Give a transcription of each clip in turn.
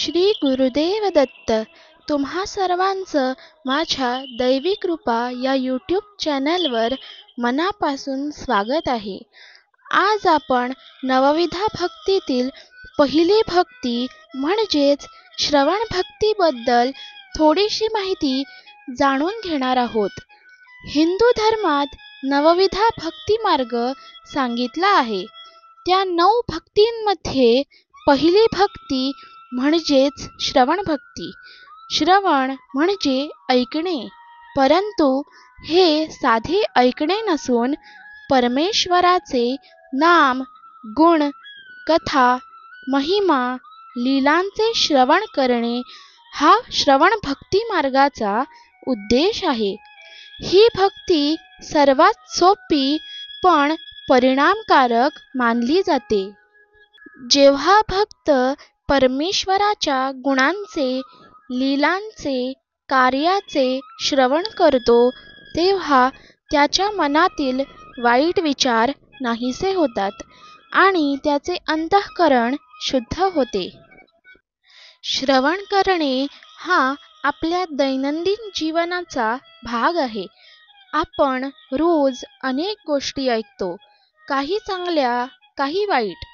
श्री गुरुदेव दत्त. तुम्हा सर्वांचं माझ्या दैवी कृपा या यूट्यूब चॅनलवर मनापासून स्वागत आहे. आज आपण नवविधा भक्तीतील पहिली भक्ती म्हणजेच श्रवण भक्तीबद्दल थोडीशी माहिती जाणून घेणार आहोत. हिंदू धर्मात नवविधा भक्ती मार्ग सांगितला आहे. त्या 9 भक्तींमध्ये पहिली भक्ती म्हणजेच श्रवण भक्ती. श्रवण म्हणजे ऐकणे, परंतु हे साधे ऐकणे नसून परमेश्वराचे नाम, गुण, कथा, महिमा, लीलांचे श्रवण करणे हा श्रवण भक्ती मार्गाचा उद्देश आहे. ही भक्ती सर्वात सोपी पण परिणामकारक मानली जाते. जेव्हा भक्त परमेश्वराच्या गुणांचे, लीलांचे, कार्याचे श्रवण करतो, तेव्हा त्याच्या मनातील वाईट विचार नाहीसे होतात आणि त्याचे अंतःकरण शुद्ध होते. श्रवण करणे हा आपल्या दैनंदिन जीवनाचा भाग आहे. आपण रोज अनेक गोष्टी ऐकतो, काही चांगल्या, काही वाईट.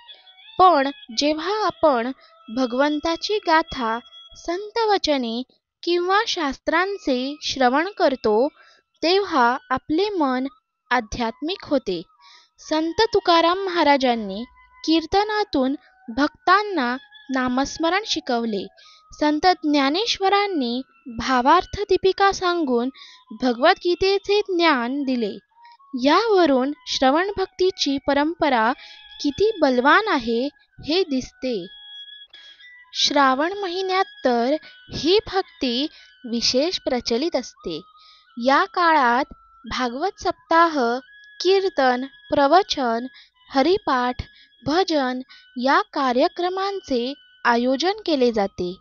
पण जेव्हा आपण भगवंताची गाथा, संत वचने किंवा शास्त्रांचे श्रवण करतो, तेव्हा आपले मन आध्यात्मिक होते. संत तुकाराम महाराजांनी कीर्तनातून भक्तांना नामस्मरण शिकवले. संत ज्ञानेश्वरांनी भावार्थ दीपिका सांगून भगवद्गीतेचे ज्ञान दिले. यावरून श्रवण भक्तीची परंपरा किती बलवान आहे हे दिसते. श्रावण महिन्यात तर ही भक्ती विशेष प्रचलित असते. या काळात भागवत सप्ताह, कीर्तन, प्रवचन, हरिपाठ, भजन या कार्यक्रमांचे आयोजन केले जाते.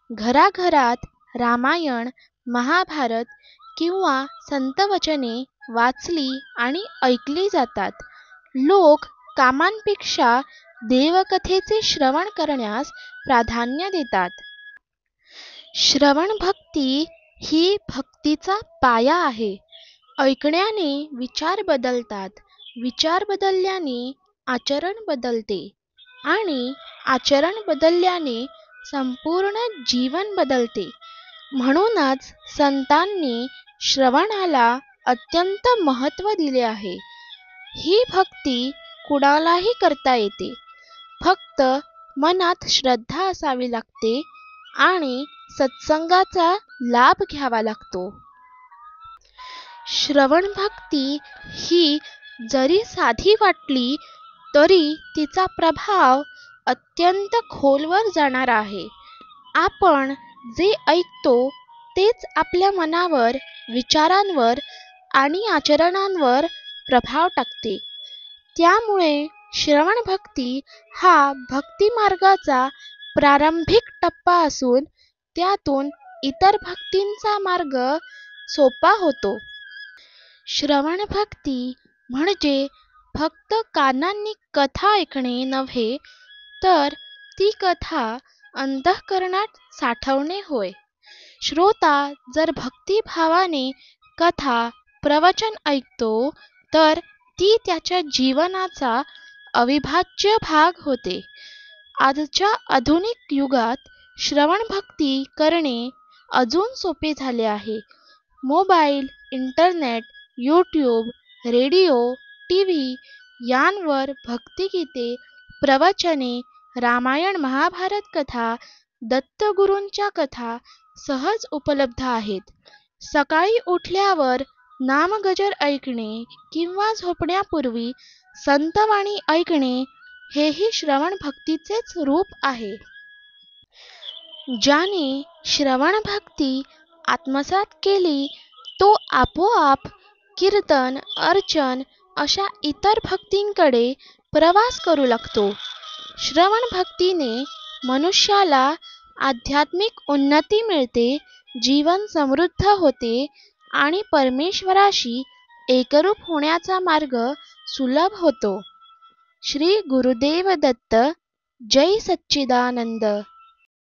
घराघरात रामायण, महाभारत किंवा संत वचने वाचली आणि ऐकली जातात. लोक कामांपेक्षा देवकथेचे श्रवण करण्यास प्राधान्य देतात. श्रवण भक्ती ही भक्तीचा पाया आहे. ऐकण्याने विचार बदलतात, विचार बदलल्याने आचरण बदलते आणि आचरण बदलल्याने संपूर्ण जीवन बदलते. म्हणूनच संतांनी श्रवणाला अत्यंत महत्त्व दिले आहे. ही भक्ती कुणालाही करता येते, फक्त मनात श्रद्धा असावी लागते आणि सत्संगाचा लाभ घ्यावा लागतो. श्रवण भक्ती ही जरी साधी वाटली तरी तिचा प्रभाव अत्यंत खोलवर जाणार आहे. आपण जे ऐकतो तेच आपल्या मनावर, विचारांवर आणि आचरणांवर प्रभाव टाकते. त्यामुळे श्रवण भक्ती हा भक्ती मार्गाचा प्रारंभिक टप्पा असून त्यातून इतर भक्तींचा मार्ग सोपा होतो. श्रवण भक्ती म्हणजे फक्त कानांनी कथा ऐकणे नव्हे, तर ती कथा अंतःकरणात साठवणे होय. श्रोता जर भक्तिभावाने कथा, प्रवचन ऐकतो, तर ती त्याच्या जीवनाचा अविभाज्य भाग होते. आजच्या आधुनिक युगात श्रवण भक्ती करणे अजून सोपे झाले आहे. Mobile, internet, YouTube, radio, TV यांवर भक्तिगीते, प्रवचने, रामायण, महाभारत कथा, दत्तगुरूंच्या कथा सहज उपलब्ध आहेत. सकाळी उठल्यावर नामगजर ऐकणे किंवा झोपण्यापूर्वी संतवाणी ऐकणे हेही श्रवण भक्तीचेच रूप आहे. ज्याने श्रवण भक्ती आत्मसात केली, तो आपोआप कीर्तन, अर्चन अशा इतर भक्तींकडे प्रवास करू लागतो. श्रवण भक्तीने मनुष्याला आध्यात्मिक उन्नती मिळते, जीवन समृद्ध होते आणि परमेश्वराशी एकरूप होण्याचा मार्ग सुलभ होतो. श्री गुरुदेव दत्त. जय सच्चिदानंद.